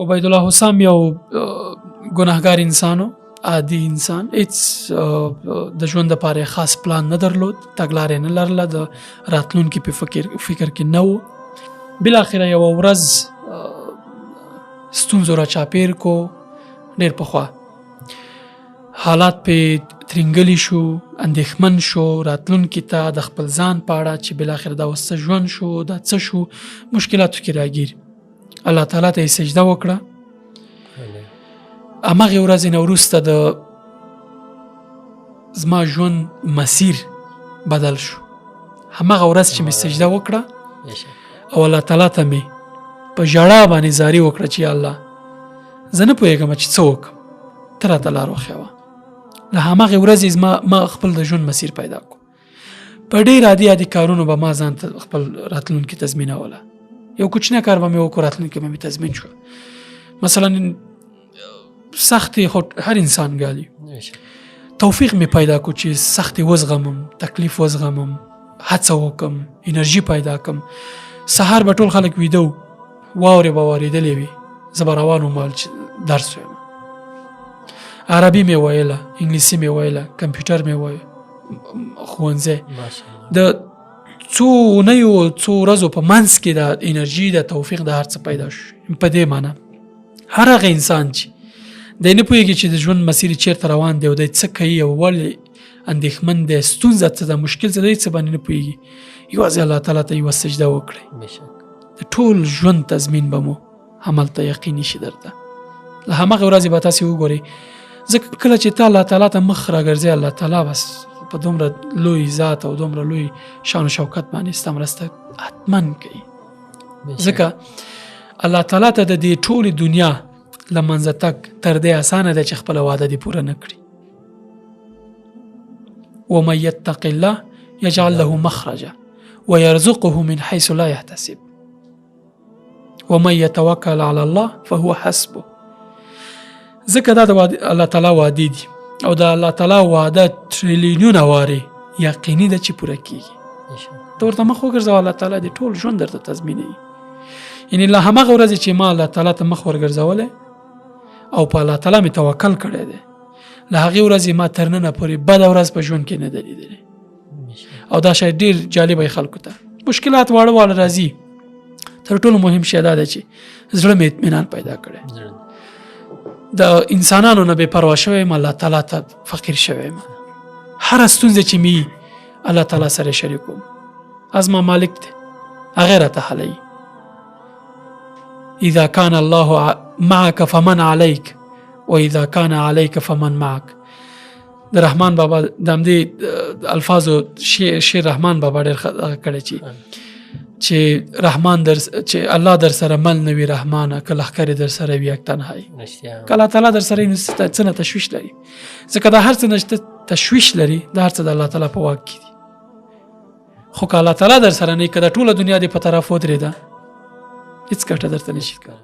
عبیدالله حسام یو ګناهګار انسان و، عادي انسان، هیڅ د ژوند دپاره خاص پلان نه درلود، تګلاره یې نه لرله، د راتلونکي په فکر کې نه و. بالاخره یوه ورځ ستونزو را چاپېر کو، ډېر پخوا حالات پې ترینګلي شو، اندېښمن شو راتلونکي ته، د خپل ځان په اړه چې بالاخره دا اوس څه ژوند شو، دا څه شو، مشکلاتو کې راګیر. الله تعالی ته یې سجده وکړه. همغې ورځې نه وروسته د زما ژوند مسیر بدل شو. همغه ورځ چې مې سجده وکړه او الله تعالی ته مې په ژړا باندې زاري وکړه چې یا الله زه نه پوهېږم چې څه وکړم، ته راته لار وښیوه. له همغې ورځې ما خپل د ژوند مسیر پیدا کړو. په ډېر عادي کارونو به ما ځان ته خپل راتلونکي تضمینوله. یو کوچنی کار به مې وکړو، راتلونکي به مې تضمین شو. مثلا سختې خو هر انسان ګالي، توفیق مې پیدا کړو چې سختې وزغمم، تکلیف وزغمم، هڅه وکړم، انرژي پیدا کړم. سهار به ټول خلک ویده وو، واورې به اورېدلې وي، زه به روان وم چې درس ویم. عربي مې ویله، انګلیسي مې ویله، کمپیوټر مې وایه، ښوونځی. د څو اونیو څو ورځو په منځ کې د انرژي، د توفیق، د هر څه پیدا شو. په دې معنی هر هغه انسان چې دی نه پوهېږي چې د ژوند مسیر چېرته روان دی او دی څه کوي او ولې اندېښمن دی، ستونزه څه ده، مشکل څه ده، هېڅ څه باندې نه پوهېږي، یوازې الله تعالی ته یوه سجده وکړئ، د ټول ژوند تضمین به مو هملته یقیني شي درته. له همغې ورځې به تاسې وګورئ، ځکه کله چې ته الله تعالی ته مخ راګرځې، الله تعالی بس په دومره لوی ذات او دومره لوی شان و شوکت باندې ستا مرسته حتما کوي. ځکه الله تعالی ته د دې ټولې دنیا له منځه تګ تر دې اسانه ده چې خپله وعده دې پوره نه کړي. ومن یتق الله یجعل له مخرجا ویرزقه من حیث لا یحتسب ومن یتوکل علی الله فهو حسبه. ځکه دا د الله تعالی وعدې دي او د الله تعالی وعده تریلیونونه وارې یقیني ده چې پوره کېږي. ته ورته مخ وګرځوه، الله تعالی دې ټول ژوند درته تضمینوي. یعنې له همغه ورځې چې ما الله تعالی ته مخ ورګرځولی او په الله تعالی مې توکل کړی دی، له هغې ورځې ما تر ننه پورې بده ورځ په ژوند کې نه ده لیدلې. او دا شاید ډېر جالبه وي خلکو ته. مشکلات واړه واړه راځي، تر ټولو مهم شی دا ده چې زړه مې اطمینان پیدا کړی، د انسانانو نه بې پروا شوی یم، الله تعالی ته فقیر شوی یم. هره ستونزه چې مې الله تعالی سره شریکوم، زما مالک دی، هغې راته حلوي. اذا كان الله معك فمن عليك واذا كان عليك فمن معك. د رحمان بابا د همدې الفاظو شعر رحمان بابا ډېر کړی چې رحمان چې الله در سره مل نه وي رحمانه، که لښکرې در سره وي یک تنهایی. که الله تعالی در سره وي نو څه نه تشویش لري، ځکه دا هر څه نه چې تشویش لري دا هر څه د الله تعالی په واک کې دي. خو که الله تعالی در سره نه وي، که د ټوله دنیا دې په طرف ودرېده، هېڅ ګټه درته نه شي کولی.